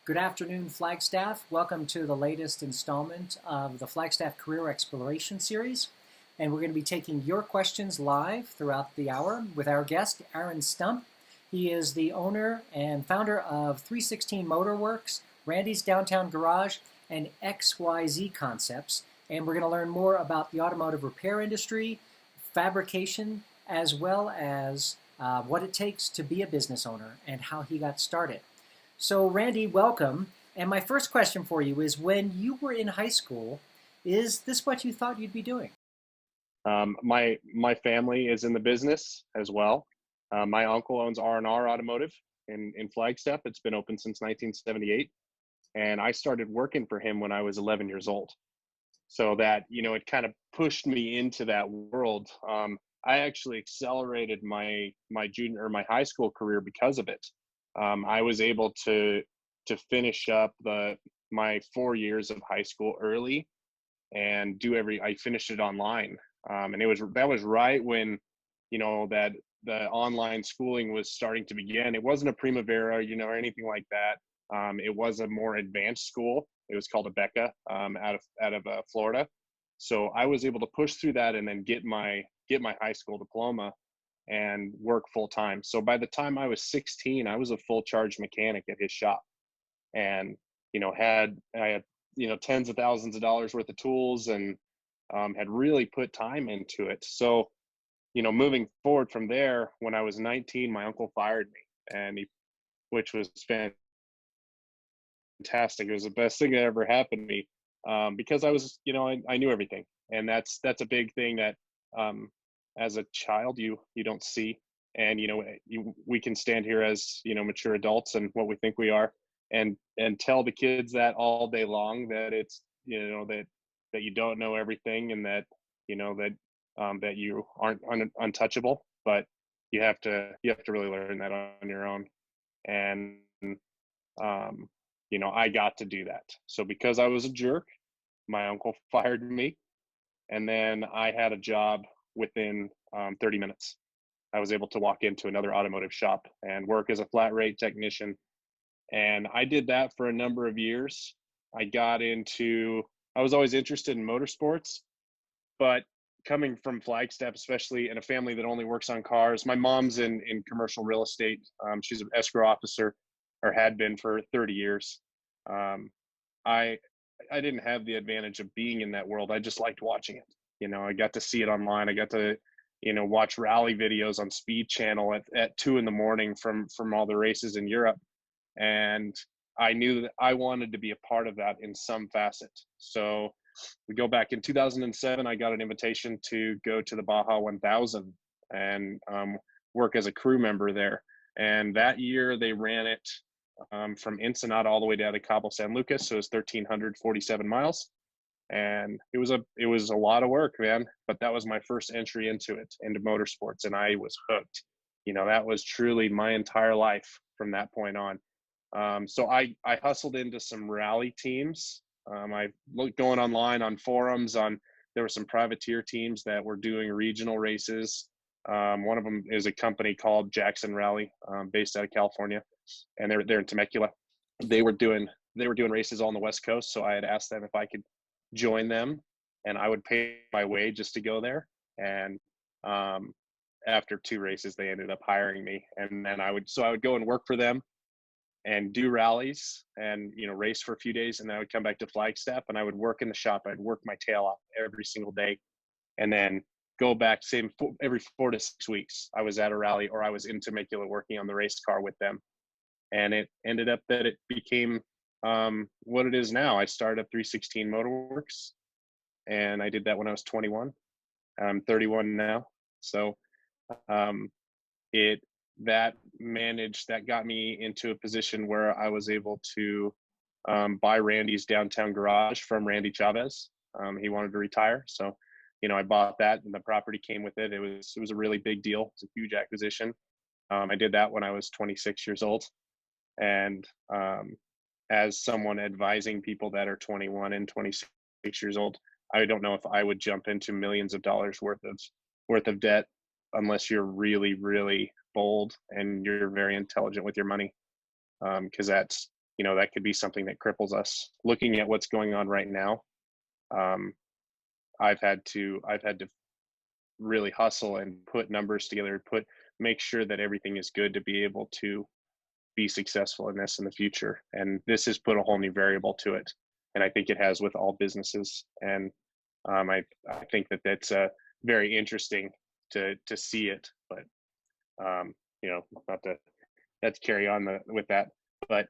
Good afternoon, Flagstaff. Welcome to the latest installment of the Flagstaff Career Exploration Series. And we're going to be taking your questions live throughout the hour with our guest, Arron Stump. He is the owner and founder of 316 Motorworks, Randy's Downtown Garage, and XYZ Concepts. And we're going to learn more about the automotive repair industry, fabrication, as well as what it takes to be a business owner and how he got started. So Randy, welcome. And my first question for you is, when you were in high school, is this what you thought you'd be doing? My family is in the business as well. My uncle owns R&R Automotive in Flagstaff. It's been open since 1978. And I started working for him when I was 11 years old. So that, it kind of pushed me into that world. I actually accelerated my junior or my high school career because of it. I was able to finish up my 4 years of high school early and I finished it online. And that was right when, that the online schooling was starting to begin. It wasn't a Primavera, or anything like that. It was a more advanced school. It was called a Becca, out of Florida. So I was able to push through that and then get my high school diploma and work full time. So by the time I was 16, I was a full charge mechanic at his shop, and I had tens of thousands of dollars worth of tools, and had really put time into it. So moving forward from there, when I was 19, my uncle fired me, which was fantastic. It was the best thing that ever happened to me, because I was I knew everything, and that's a big thing that as a child you don't see. And we can stand here as mature adults and what we think we are, and tell the kids that all day long, that it's that you don't know everything, and that that you aren't untouchable. But you have to really learn that on your own. And I got to do that. So because I was a jerk, my uncle fired me, and then I had a job within 30 minutes. I was able to walk into another automotive shop and work as a flat rate technician. And I did that for a number of years. I was always interested in motorsports, but coming from Flagstaff, especially in a family that only works on cars, my mom's in commercial real estate. She's an escrow officer, or had been for 30 years. I didn't have the advantage of being in that world. I just liked watching it. I got to see it online. I got to, watch rally videos on Speed Channel at 2 a.m. from all the races in Europe. And I knew that I wanted to be a part of that in some facet. So we go back in 2007, I got an invitation to go to the Baja 1000 and work as a crew member there. And that year they ran it from Ensenada all the way down to Cabo San Lucas. So it was 1,347 miles. And it was a lot of work, man. But that was my first entry into motorsports, and I was hooked. That was truly my entire life from that point on. So I hustled into some rally teams. I looked going online on forums there were some privateer teams that were doing regional races. One of them is a company called Jackson Rally, based out of California, and they're in Temecula. They were doing races all on the West Coast. So I had asked them if I could join them, and I would pay my way just to go there. And after 2 races, they ended up hiring me, and then I would go and work for them and do rallies and race for a few days, and then I would come back to Flagstaff and I would work in the shop. I'd work my tail off every single day, and then go back every 4 to 6 weeks. I was at a rally, or I was in Temecula working on the race car with them. And it ended up that it became what it is now. I started up 316 Motorworks, and I did that when I was 21. I'm 31 now. So that got me into a position where I was able to buy Randy's Downtown Garage from Randy Chavez. He wanted to retire, so I bought that, and the property came with it. It was a really big deal. It's a huge acquisition. I did that when I was 26 years old, and as someone advising people that are 21 and 26 years old, I don't know if I would jump into millions of dollars worth of debt unless you're really, really bold and you're very intelligent with your money. Because that could be something that cripples us. Looking at what's going on right now, um, I've had to really hustle and put numbers together, make sure that everything is good to be able to be successful in this in the future. And this has put a whole new variable to it. And I think it has with all businesses. And I think that that's very interesting to see it. But not to carry on with that, but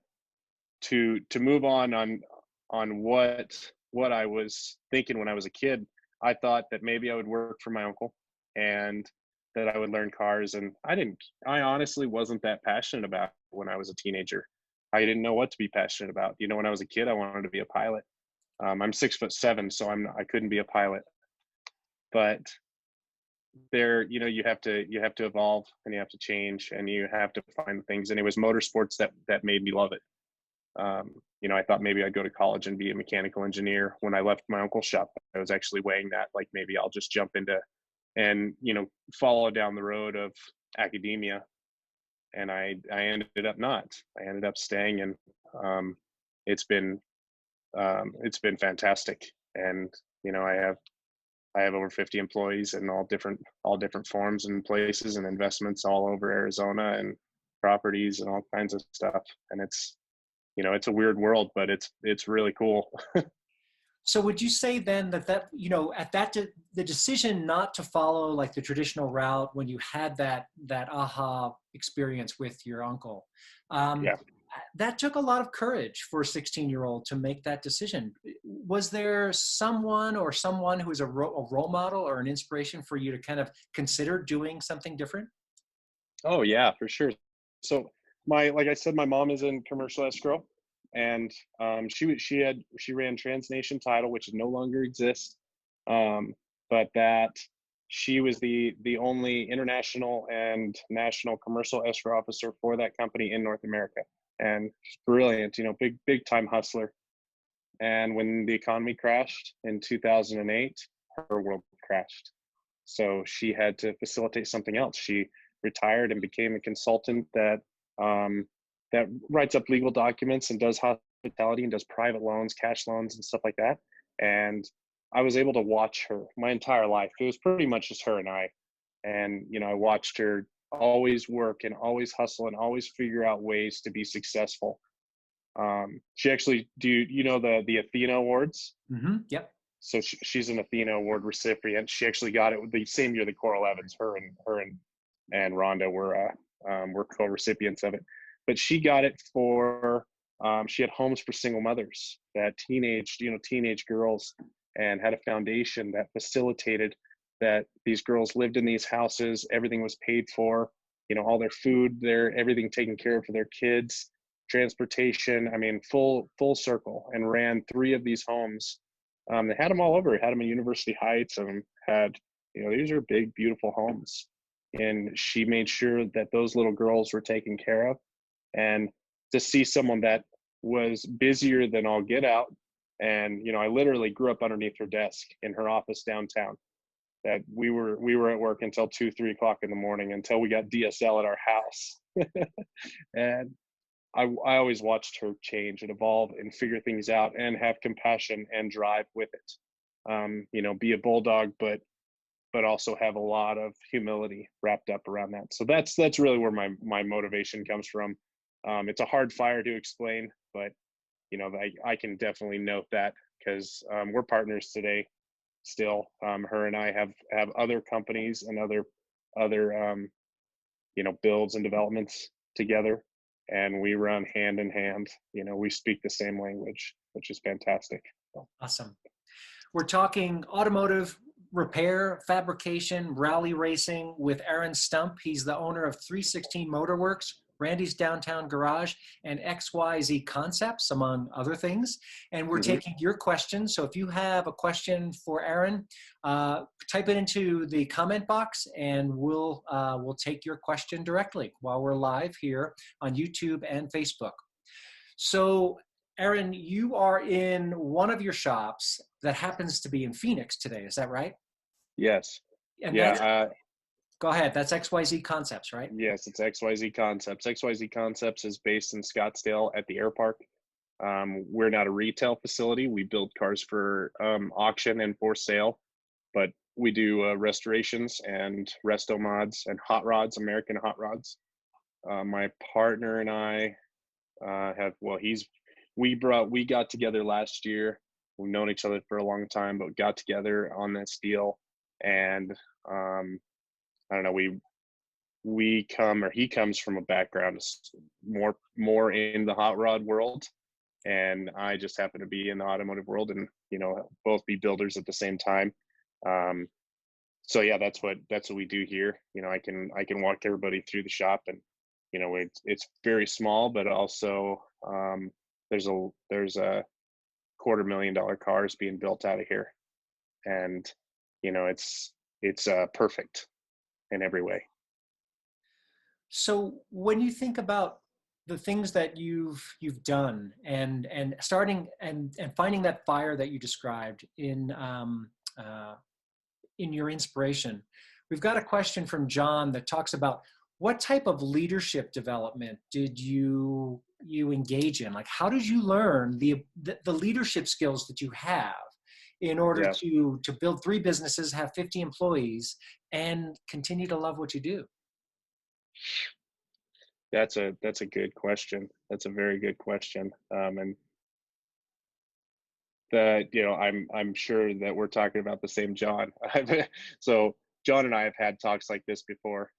to move on what I was thinking when I was a kid. I thought that maybe I would work for my uncle and that I would learn cars. And I honestly wasn't that passionate about it when I was a teenager. I didn't know what to be passionate about. When I was a kid, I wanted to be a pilot. I'm 6'7", so I couldn't be a pilot. But you have to evolve and you have to change and you have to find things. And it was motorsports that made me love it. I thought maybe I'd go to college and be a mechanical engineer. When I left my uncle's shop, I was actually weighing that, like maybe I'll just jump into and follow down the road of academia. And I ended up not. I ended up staying, and it's been fantastic. And I have over 50 employees in all different forms and places and investments all over Arizona and properties and all kinds of stuff. And it's a weird world, but it's really cool. So would you say then the decision not to follow like the traditional route when you had that aha experience with your uncle, Yeah. that took a lot of courage for a 16-year-old to make that decision. Was there someone who was a role model or an inspiration for you to kind of consider doing something different? Oh yeah, for sure. So like I said, my mom is in commercial escrow, and she ran TransNation Title, which no longer exists. But that she was the only international and national commercial escrow officer for that company in North America, and she's brilliant. Big time hustler. And when the economy crashed in 2008, her world crashed. So she had to facilitate something else. She retired and became a consultant that writes up legal documents and does hospitality and does private loans, cash loans, and stuff like that. And I was able to watch her my entire life. It was pretty much just her and I. And I watched her always work and always hustle and always figure out ways to be successful. She actually the Athena Awards. Mm-hmm. Yep. So she's an Athena Award recipient. She actually got it the same year that Coral Evans. Her and Rhonda were co-recipients of it. But she got it for she had homes for single mothers, that teenage girls, and had a foundation that facilitated that these girls lived in these houses. Everything was paid for. All their food, everything taken care of for their kids, transportation. I mean, full circle. And ran 3 of these homes. They had them all over. Had them in University Heights, and had these are big, beautiful homes. And she made sure that those little girls were taken care of. And to see someone that was busier than all get out, and I literally grew up underneath her desk in her office downtown. That we were at work until 2-3 o'clock in the morning until we got DSL at our house. And I always watched her change and evolve and figure things out and have compassion and drive with it. Be a bulldog, but also have a lot of humility wrapped up around that. So that's really where my motivation comes from. It's a hard fire to explain, but I can definitely note that because we're partners today still. Her and I have other companies and other builds and developments together, and we run hand in hand. We speak the same language, which is fantastic. Awesome. We're talking automotive repair, fabrication, rally racing with Arron Stump. He's the owner of 316 Motorworks, Randy's Downtown Garage, and XYZ Concepts, among other things. And we're taking your questions. So if you have a question for Arron, type it into the comment box, and we'll take your question directly while we're live here on YouTube and Facebook. So Arron, you are in one of your shops that happens to be in Phoenix today. Is that right? Yes. And yeah. Go ahead. That's XYZ Concepts, right? Yes, it's XYZ Concepts. XYZ Concepts is based in Scottsdale at the Air Park. We're not a retail facility. We build cars for auction and for sale, but we do restorations and resto mods and hot rods, American hot rods. My partner and I we got together last year. We've known each other for a long time, but got together on this deal. And I don't know, he comes from a background more in the hot rod world, and I just happen to be in the automotive world, and both be builders at the same time. So yeah, that's what we do here. I can walk everybody through the shop, and it's very small, but also there's a $250,000 cars being built out of here, and it's perfect in every way. So when you think about the things that you've done and starting and finding that fire that you described in your inspiration, we've got a question from John that talks about what type of leadership development did you engage in? Like, how did you learn the leadership skills that you have in order to build 3 businesses, have 50 employees, and continue to love what you do? That's a good question. That's a very good question. And that I'm sure that we're talking about the same John. So John and I have had talks like this before.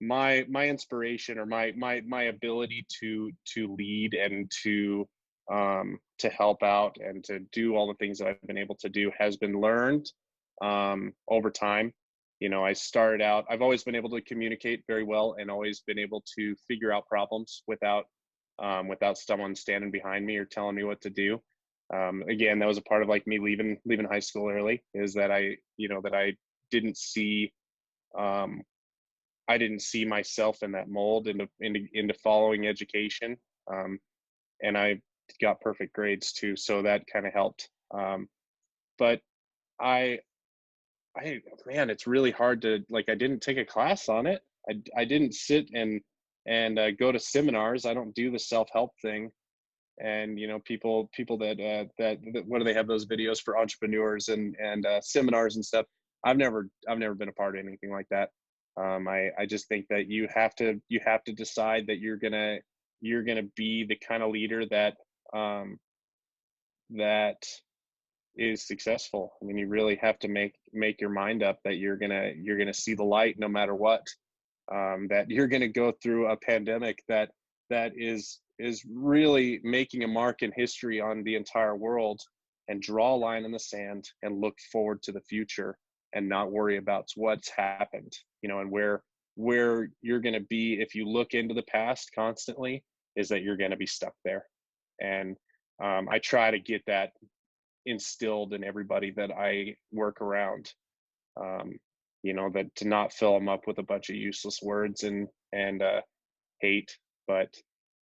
My inspiration, or my ability to lead and to help out and to do all the things that I've been able to do has been learned over time. I started out, I've always been able to communicate very well and always been able to figure out problems without someone standing behind me or telling me what to do. Again, that was a part of like me leaving high school early, is that I didn't see myself in that mold into following education. And I got perfect grades too, so that kind of helped. But man, it's really hard to, like, I didn't take a class on it. I didn't sit and go to seminars. I don't do the self-help thing. And people that what do they have those videos for entrepreneurs and seminars and stuff? I've never been a part of anything like that. I just think that you have to decide that you're gonna be the kind of leader that is successful. I mean, you really have to make your mind up that you're gonna see the light no matter what. That you're gonna go through a pandemic that is really making a mark in history on the entire world, and draw a line in the sand and look forward to the future and not worry about what's happened, and where you're going to be if you look into the past constantly, is that you're going to be stuck there. And I try to get that instilled in everybody that I work around, that to not fill them up with a bunch of useless words and hate, but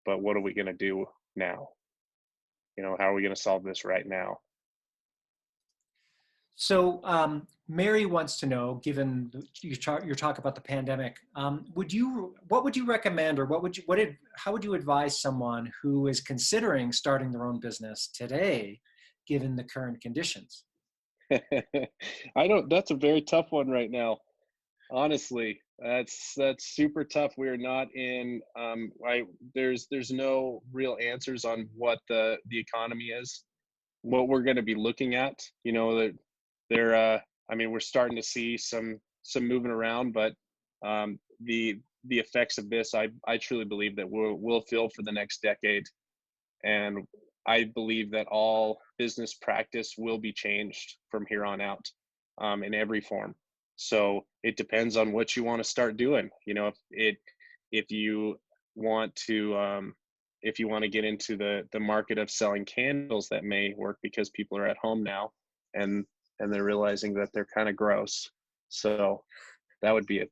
what are we going to do now? How are we going to solve this right now? So Mary wants to know, given your talk about the pandemic, what would you recommend, or how would you advise someone who is considering starting their own business today, given the current conditions? That's a very tough one right now. Honestly, that's super tough. We're not in, there's no real answers on what the economy is, what we're going to be looking at. That we're starting to see some moving around, but the effects of this, I truly believe that we'll feel for the next decade. And I believe that all business practice will be changed from here on out, in every form. So it depends on what you want to start doing. If you want to get into the market of selling candles, that may work because people are at home now and they're realizing that they're kind of gross. So that would be a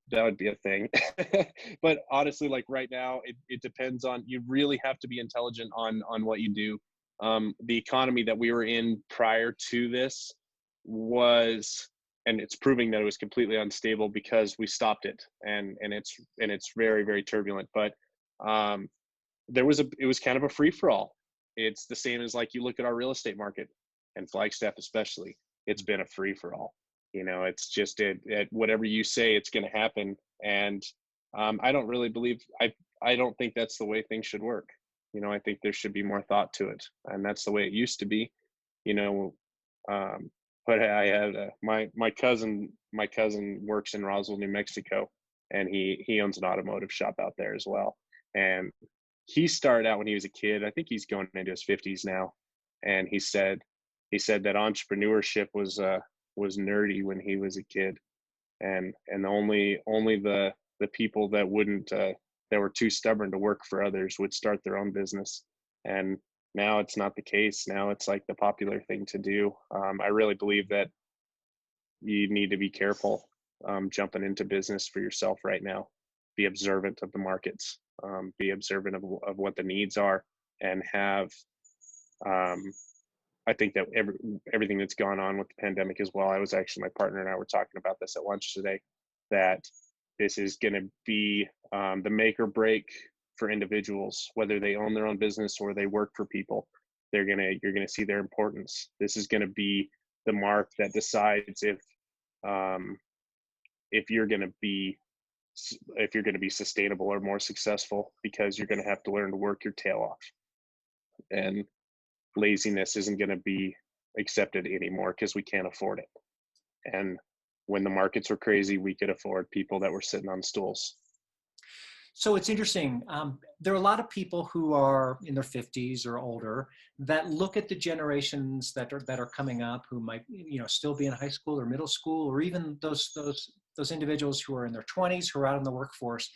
thing. But honestly, like right now, it depends on, you really have to be intelligent on what you do. The economy that we were in prior to this was, and it's proving that it was completely unstable because we stopped it, and it's very, very turbulent. But it was kind of a free for all it's the same as like you look at our real estate market and Flagstaff especially. It's been a free for all. It's just it whatever you say, it's going to happen. And I don't really believe I don't think that's the way things should work. I think there should be more thought to it, and that's the way it used to be. You know, but I had my cousin works in Roswell, New Mexico, and he owns an automotive shop out there as well. And he started out when he was a kid. I think he's going into his 50s now, and he said that entrepreneurship was nerdy when he was a kid, and only the people that wouldn't that were too stubborn to work for others would start their own business. And now it's not the case. Now it's like the popular thing to do. I really believe that you need to be careful jumping into business for yourself right now. Be observant of the markets. Be observant of what the needs are, and have. I think that everything that's gone on with the pandemic as well. I was actually, my partner and I were talking about this at lunch today, that this is going to be the make or break for individuals, whether they own their own business or they work for people. You're gonna see their importance. This is going to be the mark that decides if you're going to be sustainable or more successful, because you're going to have to learn to work your tail off, and laziness isn't going to be accepted anymore because we can't afford it. And when the markets were crazy, we could afford people that were sitting on stools. So it's interesting. There are a lot of people who are in their 50s or older that look at the generations that are coming up, who might still be in high school or middle school, or even those individuals who are in their 20s who are out in the workforce.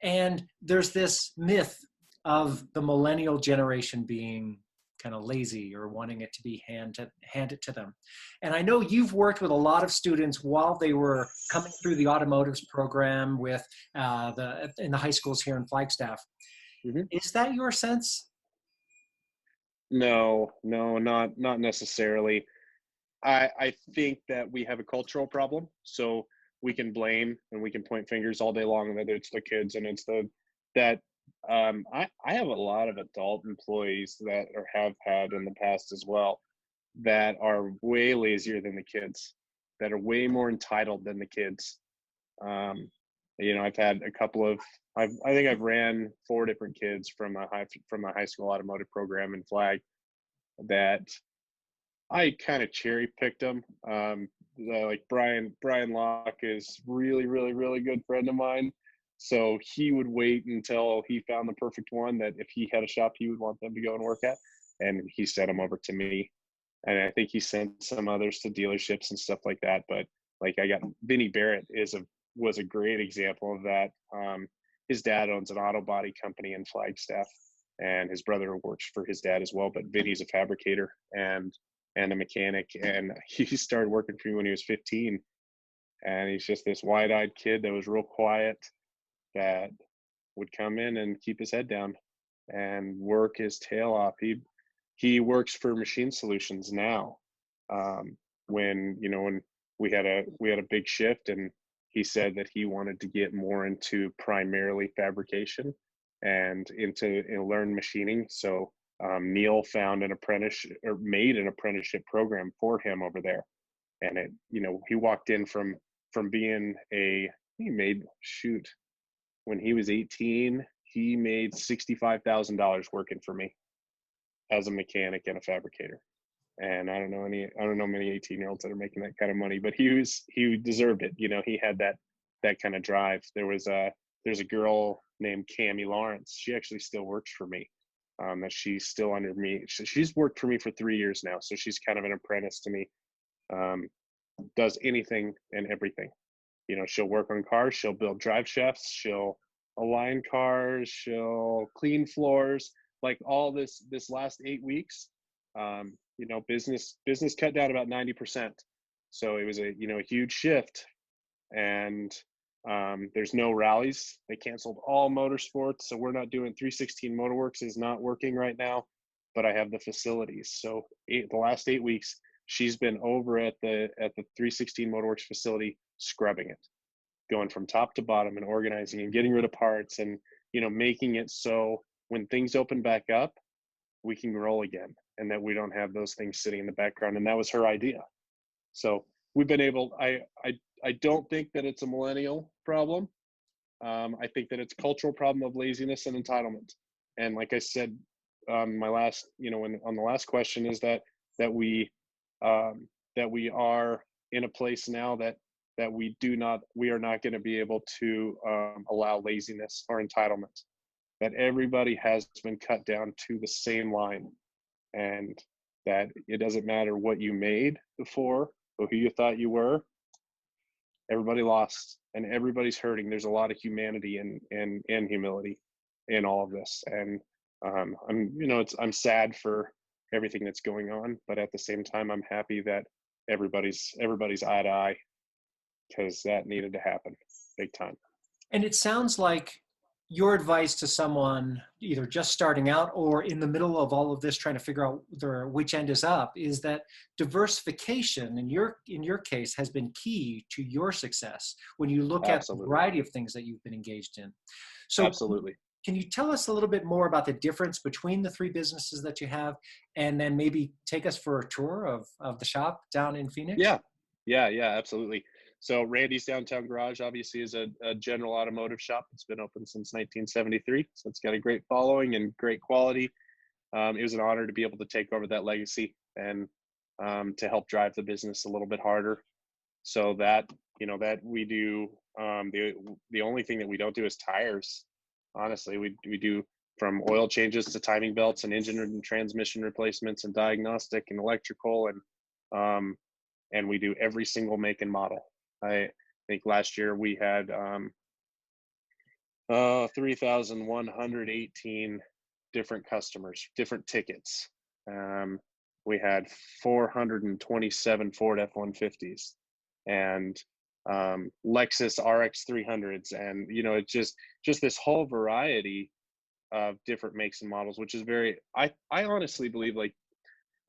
And there's this myth of the millennial generation being kind of lazy or wanting it to be handed to them. And I know you've worked with a lot of students while they were coming through the Automotives program with in the high schools here in Flagstaff. Mm-hmm. Is that your sense? No, not necessarily. I think that we have a cultural problem. So we can blame and we can point fingers all day long that it's the kids and it's I have a lot of adult employees that have had in the past as well, that are way lazier than the kids, that are way more entitled than the kids. I've had a couple of, I think I've ran 4 different kids from a high school automotive program in Flag, that I kind of cherry picked them. Like Brian Locke is really, really, really good friend of mine. So he would wait until he found the perfect one that if he had a shop he would want them to go and work at, and he sent them over to me. And I think he sent some others to dealerships and stuff like that. But like I got Vinny Barrett was a great example of that. His dad owns an auto body company in Flagstaff, and his brother works for his dad as well. But Vinny's a fabricator and a mechanic, and he started working for me when he was 15. And he's just this wide-eyed kid that was real quiet, that would come in and keep his head down and work his tail off. He works for Machine Solutions now. When we had a big shift, and he said that he wanted to get more into primarily fabrication and learn machining. So Neil found made an apprenticeship program for him over there. And he walked in from being when he was 18, he made $65,000 working for me as a mechanic and a fabricator. And I don't know many 18-year-olds that are making that kind of money, but he deserved it. He had that kind of drive. There's a girl named Cammie Lawrence. She actually still works for me. That she's still under me. She's worked for me for 3 years now, so she's kind of an apprentice to me. Does anything and everything. She'll work on cars, she'll build drive shafts, she'll align cars, she'll clean floors. Like all this last 8 weeks, business cut down about 90%. So it was a huge shift. And there's no rallies. They canceled all motorsports, so we're not doing 316. Motorworks is not working right now, but I have the facilities. So the last 8 weeks, she's been over at the 316 Motorworks facility, scrubbing it, going from top to bottom and organizing and getting rid of parts, and making it so when things open back up, we can grow again, and that we don't have those things sitting in the background. And that was her idea. So we've been able. I don't think that it's a millennial problem. I think that it's a cultural problem of laziness and entitlement. And like I said, my last, on the last question is that we that we are in a place now that we are not going to be able to allow laziness or entitlement. That everybody has been cut down to the same line, and that it doesn't matter what you made before or who you thought you were. Everybody lost, and everybody's hurting. There's a lot of humanity and humility in all of this, and I'm sad for everything that's going on, but at the same time, I'm happy that everybody's eye to eye, because that needed to happen big time. And it sounds like your advice to someone either just starting out or in the middle of all of this trying to figure out which end is up is that diversification in your case has been key to your success when you look at the variety of things that you've been engaged in. So absolutely. Can you tell us a little bit more about the difference between the three businesses that you have, and then maybe take us for a tour of the shop down in Phoenix? Yeah, absolutely. So Randy's Downtown Garage obviously is a general automotive shop. It's been open since 1973. So it's got a great following and great quality. It was an honor to be able to take over that legacy and to help drive the business a little bit harder. So that we do, the only thing that we don't do is tires. Honestly, we do from oil changes to timing belts and engine and transmission replacements and diagnostic and electrical, and we do every single make and model. I think last year we had 3,118 different customers, different tickets. We had 427 Ford F-150s and Lexus RX 300s, and it's just this whole variety of different makes and models, which is very, I honestly believe, like,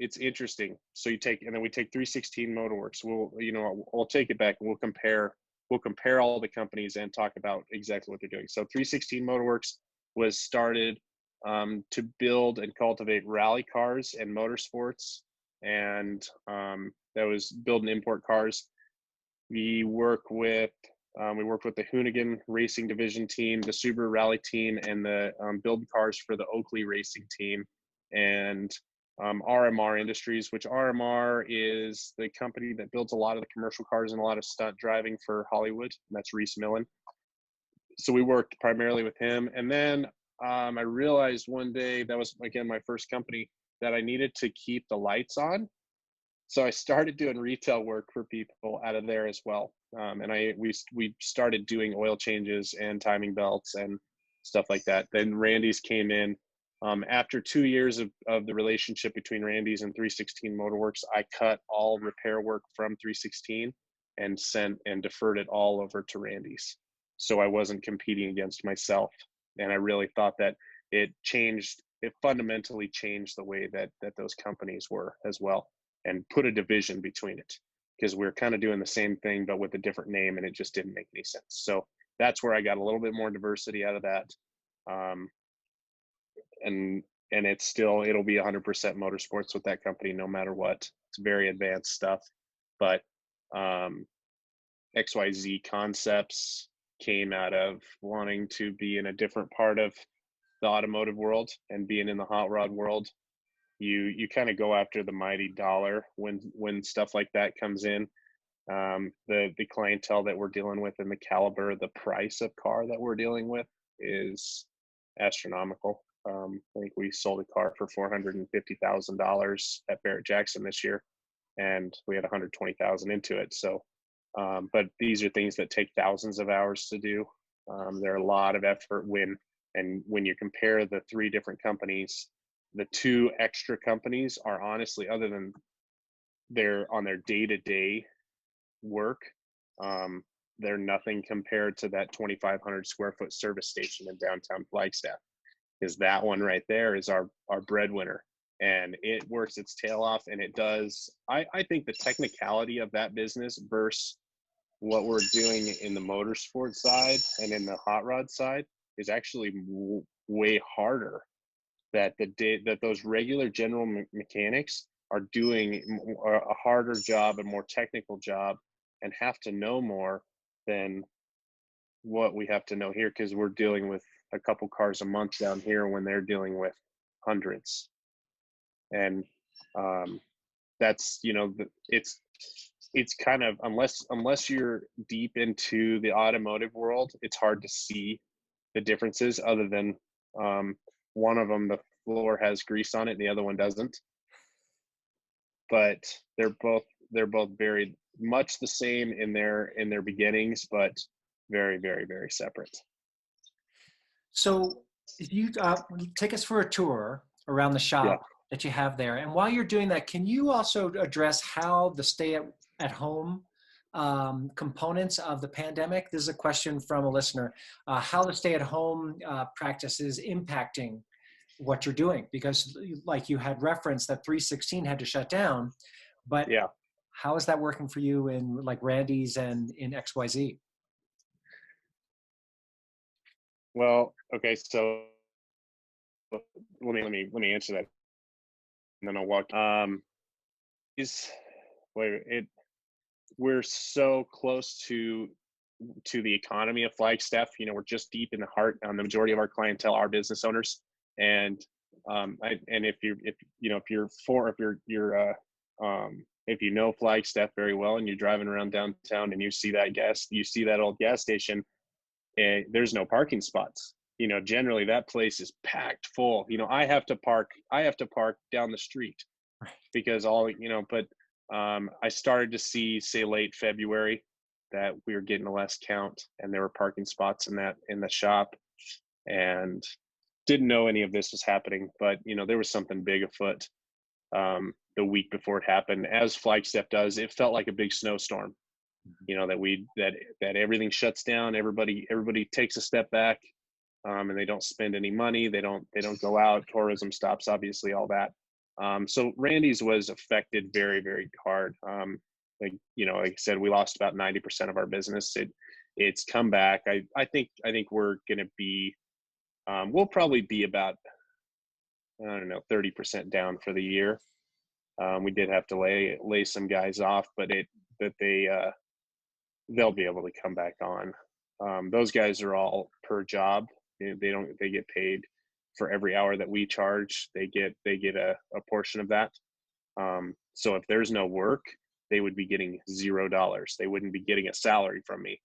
it's interesting. So we take 316 Motorworks. We'll take it back and we'll compare all the companies and talk about exactly what they're doing. So 316 Motorworks was started to build and cultivate rally cars and motorsports, and that was build and import cars. We worked with the Hoonigan Racing Division team, the Subaru Rally team, and the build cars for the Oakley Racing team, and RMR Industries, which RMR is the company that builds a lot of the commercial cars and a lot of stunt driving for Hollywood. And that's Reese Millen. So we worked primarily with him. And then I realized one day, that was, again, my first company, that I needed to keep the lights on. So I started doing retail work for people out of there as well. And we started doing oil changes and timing belts and stuff like that. Then Randy's came in. After 2 years of the relationship between Randy's and 316 Motorworks, I cut all repair work from 316 and sent and deferred it all over to Randy's. So I wasn't competing against myself. And I really thought that it fundamentally changed the way that those companies were as well, and put a division between it, because we're kind of doing the same thing, but with a different name, and it just didn't make any sense. So that's where I got a little bit more diversity out of that. And it'll be 100% motorsports with that company, no matter what. It's very advanced stuff. But XYZ Concepts came out of wanting to be in a different part of the automotive world, and being in the hot rod world. You kind of go after the mighty dollar when stuff like that comes in. The clientele that we're dealing with and the caliber, the price of car that we're dealing with is astronomical. I think we sold a car for $450,000 at Barrett Jackson this year, and we had 120,000 into it. So, but these are things that take thousands of hours to do. There are a lot of effort when you compare the three different companies. The two extra companies are honestly, other than they're on their day-to-day work, they're nothing compared to that 2,500 square foot service station in downtown Flagstaff. Because that one right there is our breadwinner, and it works its tail off. And it does, I think the technicality of that business versus what we're doing in the motorsport side and in the hot rod side is actually way harder that that those regular general mechanics are doing a harder job, a more technical job, and have to know more than what we have to know here, because we're dealing with a couple cars a month down here when they're dealing with hundreds. And that's, it's kind of, unless you're deep into the automotive world, it's hard to see the differences, other than one of them, the floor has grease on it and the other one doesn't. But they're both very much the same in their beginnings, but very, very, very separate. So if you take us for a tour around the shop that you have there, and while you're doing that, can you also address how the stay-at-home components of the pandemic? This is a question from a listener. How the stay-at-home practice is impacting what you're doing, because like you had referenced that 316 had to shut down, but how is that working for you in like Randy's and in XYZ? Well, okay, so let me answer that, and then I'll walk. We're so close to the economy of Flagstaff. We're just deep in the heart. The majority of our clientele are business owners, and if you know Flagstaff very well, and you're driving around downtown and you see that old gas station, there's no parking spots. Generally that place is packed full. I have to park down the street because but I started to see, say, late February, that we were getting a less count and there were parking spots in the shop, and didn't know any of this was happening, but there was something big afoot. The week before it happened, as Flagstaff does, it felt like a big snowstorm. That everything shuts down, everybody takes a step back, and they don't spend any money, they don't go out, tourism stops, obviously, all that. So Randy's was affected very, very hard. Like I said, we lost about 90% of our business. It's come back. I think we're gonna be we'll probably be about, I don't know, 30% down for the year. We did have to lay some guys off, but they'll be able to come back on. Those guys are all per job. They get paid for every hour that we charge. They get a portion of that. So if there's no work, they would be getting $0. They wouldn't be getting a salary from me.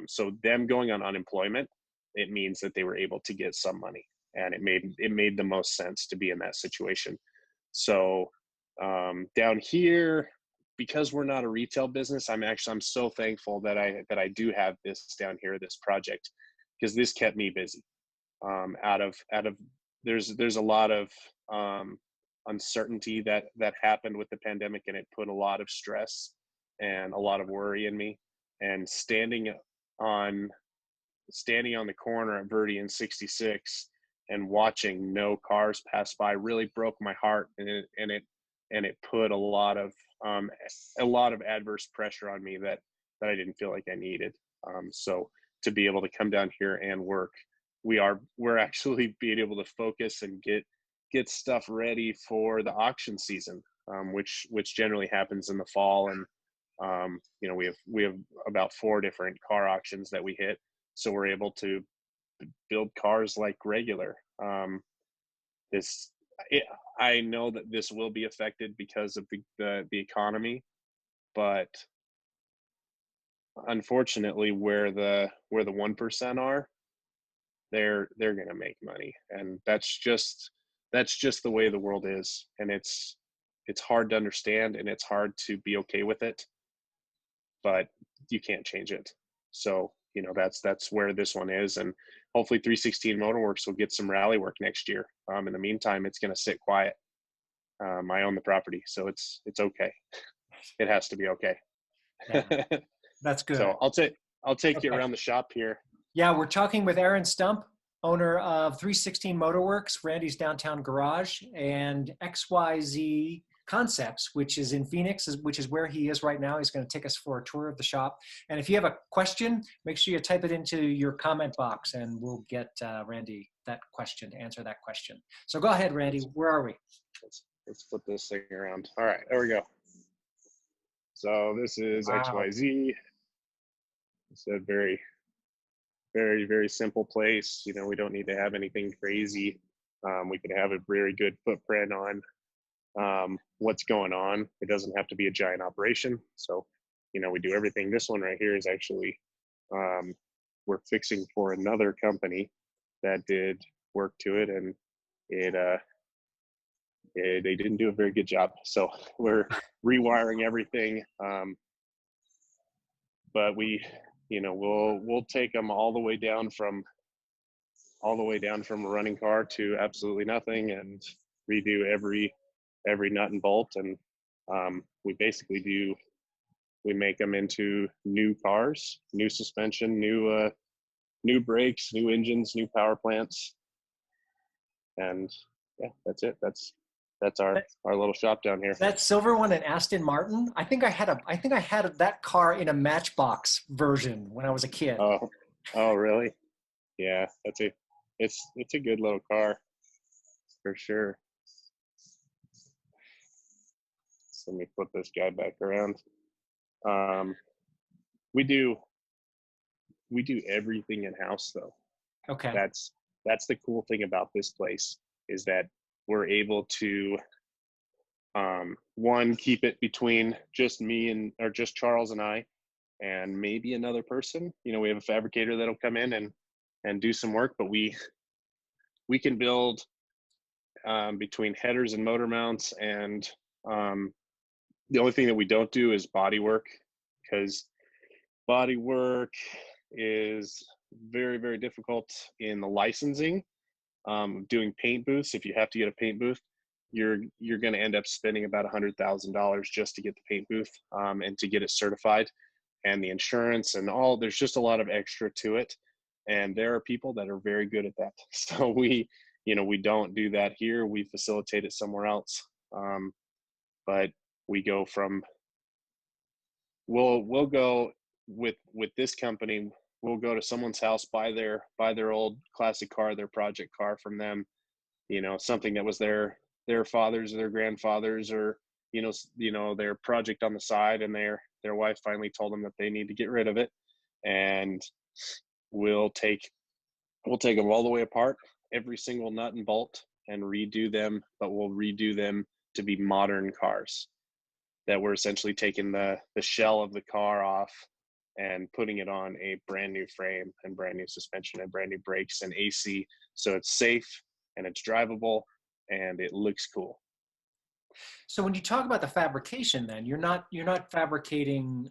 So them going on unemployment, it means that they were able to get some money, and it made the most sense to be in that situation. So down here, because we're not a retail business, I'm so thankful that I do have this down here, this project, because this kept me busy. There's a lot of uncertainty that happened with the pandemic, and it put a lot of stress and a lot of worry in me. And standing on the corner at Verde and 66 and watching no cars pass by really broke my heart, and it put a lot of adverse pressure on me that I didn't feel like I needed. So to be able to come down here and work, we're actually being able to focus and get stuff ready for the auction season, which generally happens in the fall. And we have about 4 different car auctions that we hit, so we're able to build cars like regular. I know that this will be affected because of the economy, but unfortunately, where the 1% are, they're going to make money, and that's just the way the world is. And it's hard to understand, and it's hard to be okay with it, but you can't change it. So that's where this one is, and hopefully 316 Motorworks will get some rally work next year. In the meantime, it's going to sit quiet. I own the property, so it's okay. It has to be okay. Yeah, that's good. So I'll take you around the shop here. Yeah, we're talking with Arron Stump, owner of 316 Motorworks, Randy's Downtown Garage, and XYZ Concepts, which is in Phoenix, which is where he is right now. He's going to take us for a tour of the shop. And if you have a question, make sure you type it into your comment box, and we'll get Randy that question, to answer that question. So go ahead, Randy. Where are we? Let's flip this thing around. All right, there we go. So this is Wow. XYZ. It's a very, very, very simple place. You know, we don't need to have anything crazy. We can have a very good footprint on what's going on. It doesn't have to be a giant operation. So, you know, we do everything. This one right here is actually, we're fixing for another company that did work to it, and they didn't do a very good job. So we're rewiring everything. But we, you know, we'll take them all the way down from a running car to absolutely nothing, and redo every nut and bolt. And we basically we make them into new cars, new suspension, new brakes, new engines, new power plants. And yeah, that's it. That's our little shop down here. That silver one in Aston Martin. I think I had that car in a Matchbox version when I was a kid. Oh, really? Yeah, it's a good little car for sure. So let me flip this guy back around. We do everything in house though. Okay. That's the cool thing about this place, is that we're able to one, keep it between just me or just Charles and I, and maybe another person. You know, we have a fabricator that'll come in and do some work, but we can build between headers and motor mounts. And the only thing that we don't do is body work, because body work is very, very difficult in the licensing. Doing paint booths, if you have to get a paint booth, you're going to end up spending about $100,000 just to get the paint booth and to get it certified, and the insurance and all. There's just a lot of extra to it, and there are people that are very good at that. So we don't do that here. We facilitate it somewhere else. But we go from we'll go with this company. We'll go to someone's house, buy their old classic car, their project car from them, you know, something that was their fathers or their grandfathers, or you know their project on the side, and their wife finally told them that they need to get rid of it, and we'll take them all the way apart, every single nut and bolt, and redo them. But we'll redo them to be modern cars, that we're essentially taking the shell of the car off and putting it on a brand new frame and brand new suspension and brand new brakes and AC, so it's safe and it's drivable and it looks cool. So when you talk about the fabrication, then you're not fabricating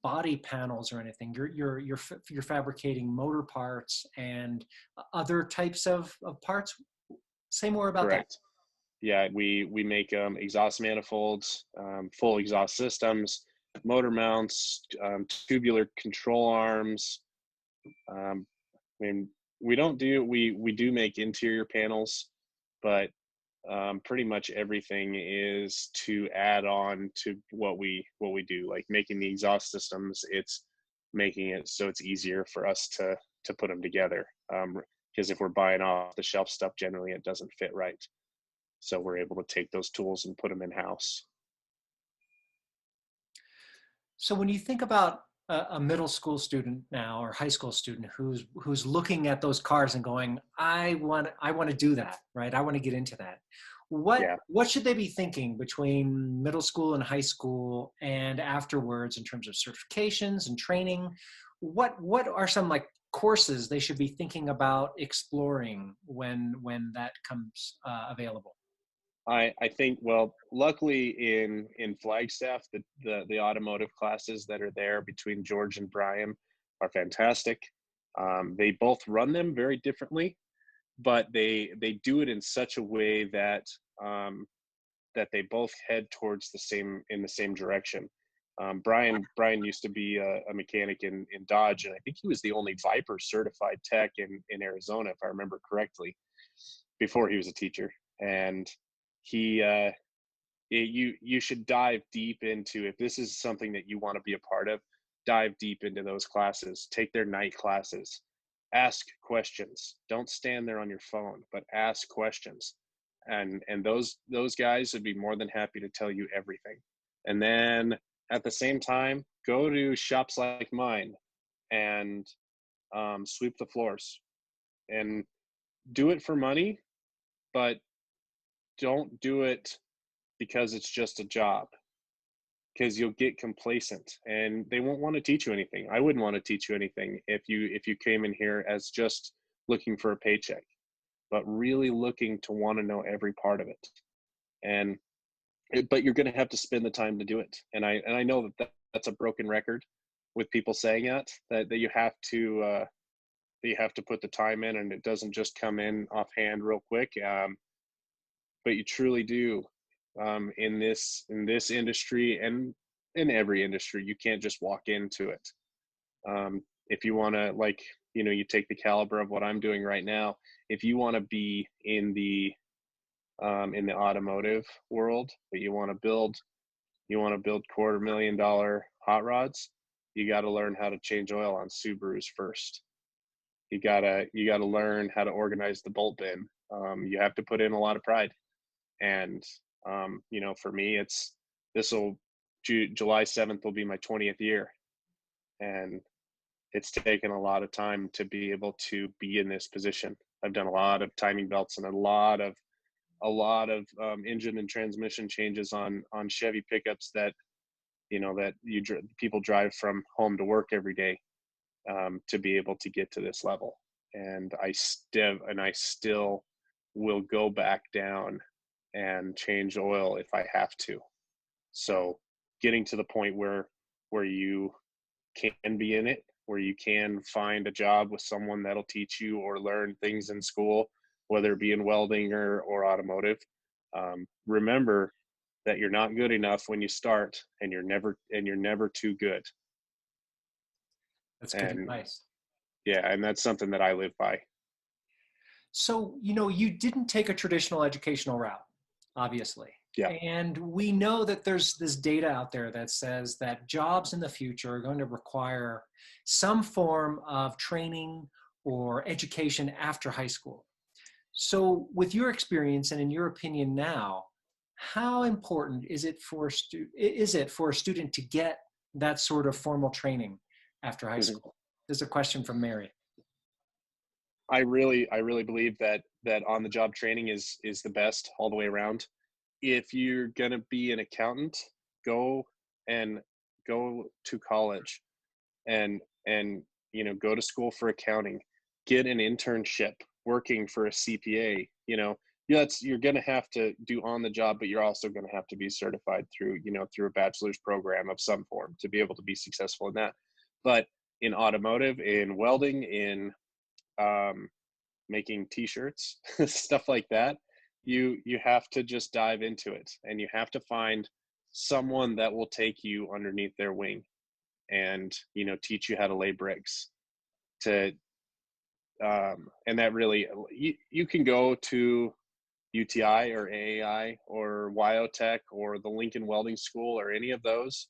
body panels or anything. You're fabricating motor parts and other types of parts. Say more about Correct. That. Yeah, we make exhaust manifolds, full exhaust systems, motor mounts, tubular control arms. I mean, we do make interior panels, but pretty much everything is to add on to what we do, like making the exhaust systems. It's making it so it's easier for us to put them together, because if we're buying off the shelf stuff, generally it doesn't fit right. So we're able to take those tools and put them in house. So when you think about a middle school student now, or high school student who's looking at those cars and going, I want to do that, right? I want to get into that. What should they be thinking between middle school and high school and afterwards in terms of certifications and training? What are some like courses they should be thinking about exploring when that comes available? I think, well, luckily in Flagstaff, the automotive classes that are there between George and Brian are fantastic. They both run them very differently, but they do it in such a way that that they both head towards the same direction. Brian used to be a mechanic in Dodge, and I think he was the only Viper certified tech in Arizona, if I remember correctly, before he was a teacher. And he you should dive deep into, if this is something that you want to be a part of, dive deep into those classes, take their night classes, ask questions, don't stand there on your phone, but ask questions. And those guys would be more than happy to tell you everything. And then at the same time, go to shops like mine and sweep the floors and do it for money, but don't do it because it's just a job, because you'll get complacent and they won't want to teach you anything. I wouldn't want to teach you anything if you came in here as just looking for a paycheck, but really looking to want to know every part of it. And but you're going to have to spend the time to do it. And I know that's a broken record with people saying that you have to put the time in, and it doesn't just come in offhand real quick. But you truly do. In this industry, and in every industry, you can't just walk into it. If you want to, like, you take the caliber of what I'm doing right now, if you want to be in the automotive world, but you want to build $250,000 hot rods, you got to learn how to change oil on Subarus first. You gotta learn how to organize the bolt bin. You have to put in a lot of pride. And for me, July 7th will be my 20th year, and it's taken a lot of time to be able to be in this position. I've done a lot of timing belts and a lot of engine and transmission changes on Chevy pickups that people drive from home to work every day, to be able to get to this level. And I still will go back down and change oil if I have to. So getting to the point where you can be in it, where you can find a job with someone that'll teach you or learn things in school, whether it be in welding or automotive. Remember that you're not good enough when you start, and you're never too good. That's good advice. Yeah, and that's something that I live by. So, you didn't take a traditional educational route, obviously. Yeah. And we know that there's this data out there that says that jobs in the future are going to require some form of training or education after high school. So with your experience and in your opinion now, how important is it for a student to get that sort of formal training after high school? There's a question from Mary. I really believe that on the job training is the best all the way around. If you're gonna be an accountant, go to college and go to school for accounting. Get an internship working for a CPA. You're gonna have to do on the job, but you're also gonna have to be certified through a bachelor's program of some form to be able to be successful in that. But in automotive, in welding, in making t-shirts, stuff like that, you have to just dive into it, and you have to find someone that will take you underneath their wing and teach you how to lay bricks and that really, you can go to UTI or AAI or Wyotech or the Lincoln Welding School or any of those,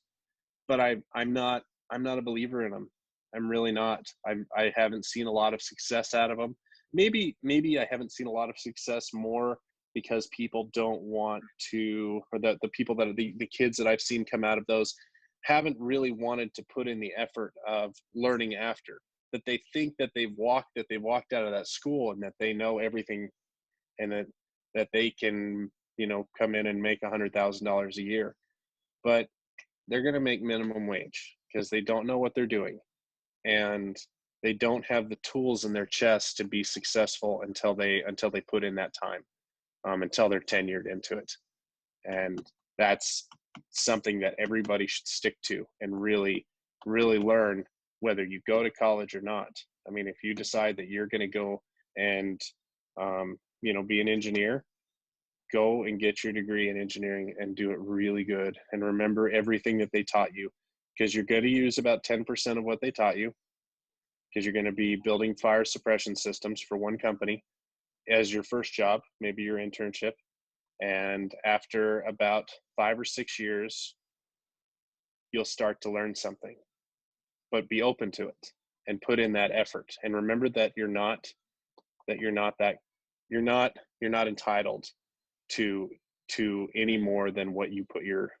but I'm not a believer in them. I'm really not. I haven't seen a lot of success out of them. Maybe I haven't seen a lot of success more because people don't want to, or the people that are the kids that I've seen come out of those haven't really wanted to put in the effort of learning after. That they think that they've walked out of that school and that they know everything, and that they can come in and make $100,000 a year, but they're going to make minimum wage because they don't know what they're doing, and they don't have the tools in their chest to be successful until they put in that time, until they're tenured into it. And that's something that everybody should stick to and really learn, whether you go to college or not. I mean, if you decide that you're going to go and be an engineer, go and get your degree in engineering and do it really good, and remember everything that they taught you, because you're going to use about 10% of what they taught you, because you're going to be building fire suppression systems for one company as your first job, maybe your internship. And after about 5 or 6 years, you'll start to learn something, but be open to it and put in that effort. And remember that you're not entitled to any more than what you put your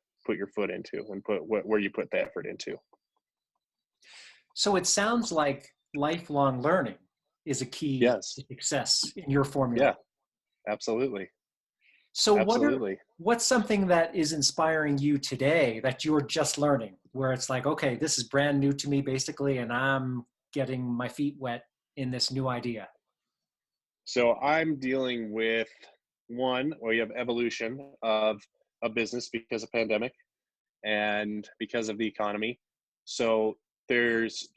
foot into and where you put the effort into. So it sounds like lifelong learning is a key Yes. to success in your formula. Yeah, absolutely. So Absolutely. what's something that is inspiring you today that you're just learning, where it's like, okay, this is brand new to me basically, and I'm getting my feet wet in this new idea? So I'm dealing with one, we have evolution of a business because of pandemic and because of the economy. So there's,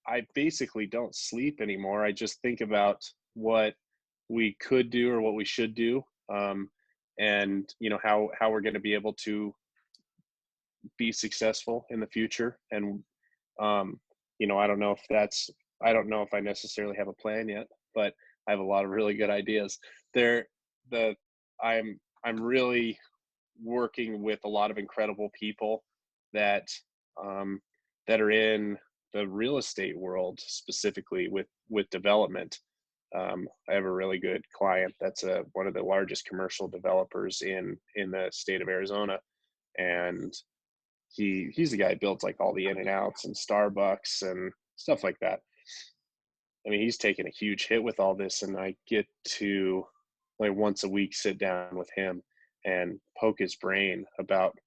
I basically don't sleep anymore. I just think about what we could do or what we should do. And how we're going to be able to be successful in the future. And I don't know if I don't know if I necessarily have a plan yet, but I have a lot of really good ideas. There, the I'm really working with a lot of incredible people that um, that are in the real estate world, specifically with development. I have a really good client that's one of the largest commercial developers in the state of Arizona, and he's the guy who builds like all the in and outs and Starbucks and stuff like that. I mean, he's taken a huge hit with all this, and I get to like once a week sit down with him and poke his brain about,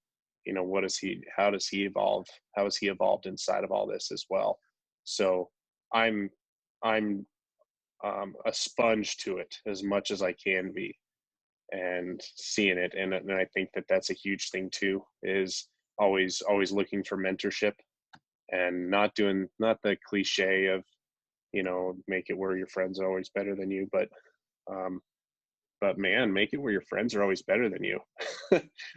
how does he evolve? How has he evolved inside of all this as well? So I'm I'm a sponge to it as much as I can be, and seeing it, and I think that that's a huge thing too. Is always looking for mentorship and not the cliche of make it where your friends are always better than you, um, but man, make it where your friends are always better than you,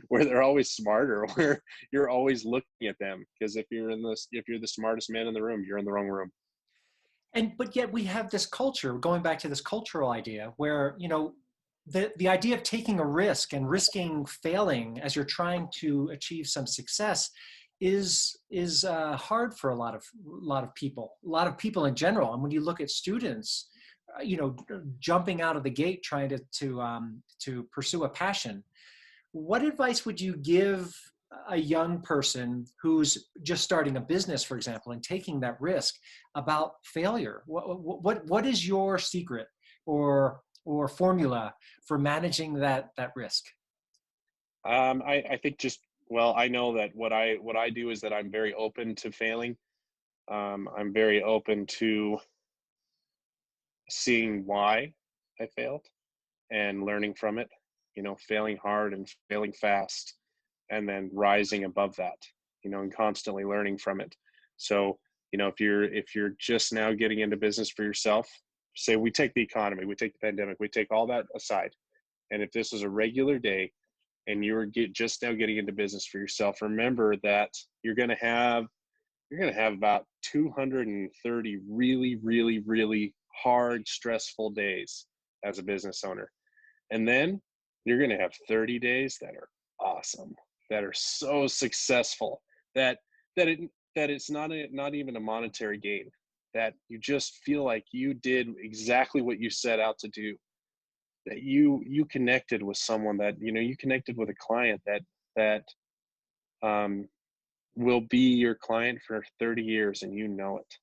where they're always smarter, where you're always looking at them. Because if you're the smartest man in the room, you're in the wrong room. But yet we have this culture, going back to this cultural idea where, the idea of taking a risk and risking failing as you're trying to achieve some success is hard for a lot of people in general. And when you look at students, jumping out of the gate trying to pursue a passion, what advice would you give a young person who's just starting a business, for example, and taking that risk about failure? What is your secret or formula for managing that risk? I think I know that what I do is that I'm very open to failing. I'm very open to seeing why I failed and learning from it, failing hard and failing fast, and then rising above that, and constantly learning from it. So, if you're just now getting into business for yourself, say we take the economy, we take the pandemic, we take all that aside, and if this is a regular day and just now getting into business for yourself, remember that you're going to have about 230 really, really, really hard, stressful days as a business owner. And then you're going to have 30 days that are awesome, that are so successful that it's not even a monetary gain, that you just feel like you did exactly what you set out to do, that you connected with someone, that you connected with a client that um, will be your client for 30 years, and it.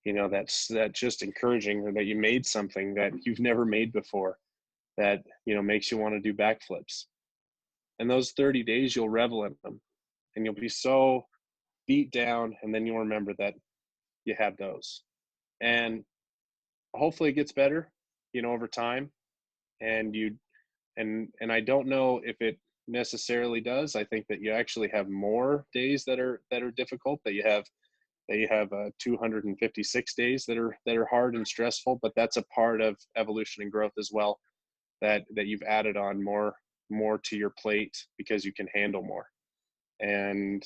That just encouraging, or that you made something that you've never made before, that makes you want to do backflips. And those 30 days you'll revel in them, and you'll be so beat down, and then you'll remember that you had those. And hopefully it gets better over time. And I don't know if it necessarily does. I think that you actually have more days that are difficult, that you have 256 days that are hard and stressful, but that's a part of evolution and growth as well, that you've added on more to your plate because you can handle more, and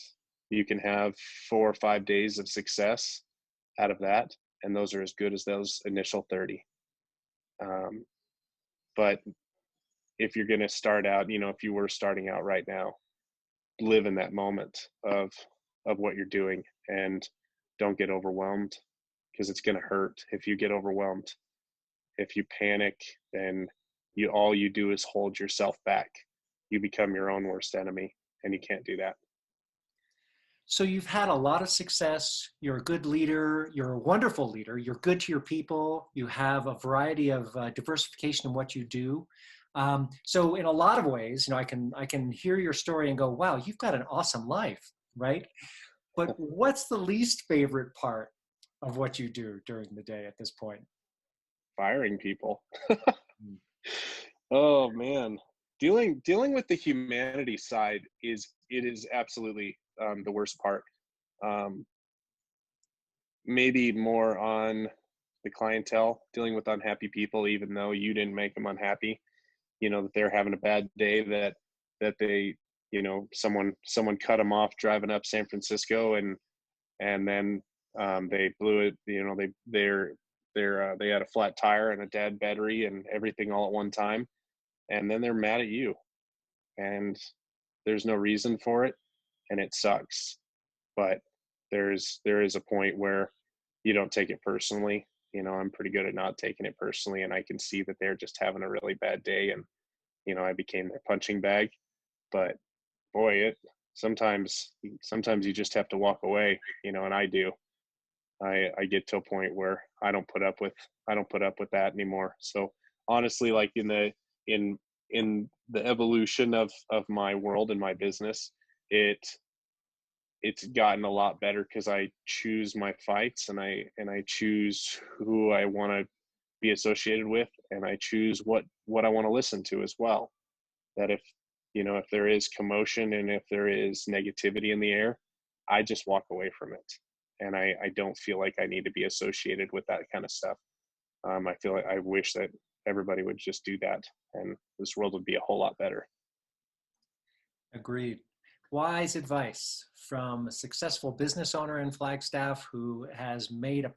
you can have 4 or 5 days of success out of that, and those are as good as those initial 30. But if you're going to start out, if you were starting out right now, live in that moment of what you're doing, and don't get overwhelmed, because it's going to hurt if you get overwhelmed. If you panic, then all you do is hold yourself back. You become your own worst enemy, and you can't do that. So you've had a lot of success. You're a good leader. You're a wonderful leader. You're good to your people. You have a variety of diversification in what you do. So in a lot of ways, I can hear your story and go, wow, you've got an awesome life, right? But what's the least favorite part of what you do during the day at this point? Firing people. Oh man, dealing with the humanity side is absolutely the worst part. Maybe more on the clientele, dealing with unhappy people, even though you didn't make them unhappy. That they're having a bad day, that they, someone cut them off driving up San Francisco, and then they blew it. They had a flat tire and a dead battery and everything all at one time, and then they're mad at you, and there's no reason for it, and it sucks. But there is a point where you don't take it personally. I'm pretty good at not taking it personally, and I can see that they're just having a really bad day, and I became their punching bag. But boy, sometimes you just have to walk away, and I do. I get to a point where I don't put up with that anymore. So honestly, like in the evolution of my world and my business, it's gotten a lot better, because I choose my fights, and I choose who I want to be associated with, and I choose what I want to listen to as well. That if there is commotion and if there is negativity in the air, I just walk away from it, and I don't feel like I need to be associated with that kind of stuff. I feel like I wish that everybody would just do that, and this world would be a whole lot better. Agreed. Wise advice from a successful business owner in Flagstaff who has made a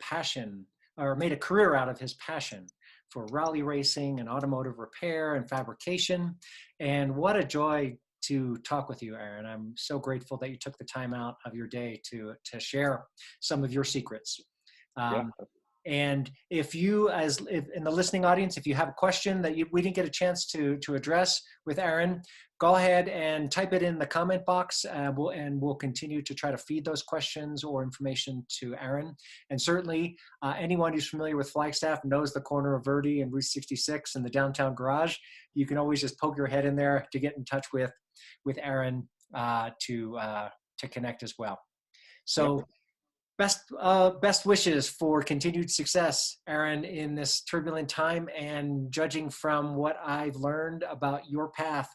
career out of his passion for rally racing and automotive repair and fabrication. And what a joy to talk with you, Arron. I'm so grateful that you took the time out of your day to share some of your secrets. Yeah. And if in the listening audience, if you have a question that we didn't get a chance to address with Arron, go ahead and type it in the comment box, and we'll continue to try to feed those questions or information to Arron. And certainly anyone who's familiar with Flagstaff knows the corner of Verde and Route 66 and the downtown garage. You can always just poke your head in there to get in touch with Arron to connect as well. So. Yep. Best wishes for continued success, Arron, in this turbulent time. And judging from what I've learned about your path,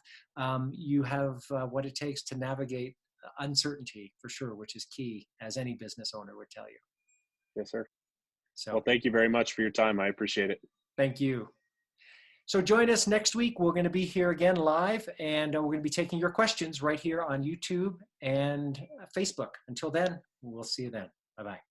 you have what it takes to navigate uncertainty for sure, which is key, as any business owner would tell you. Yes, sir. So, well, thank you very much for your time. I appreciate it. Thank you. So join us next week. We're going to be here again live, and we're going to be taking your questions right here on YouTube and Facebook. Until then, we'll see you then. Bye-bye.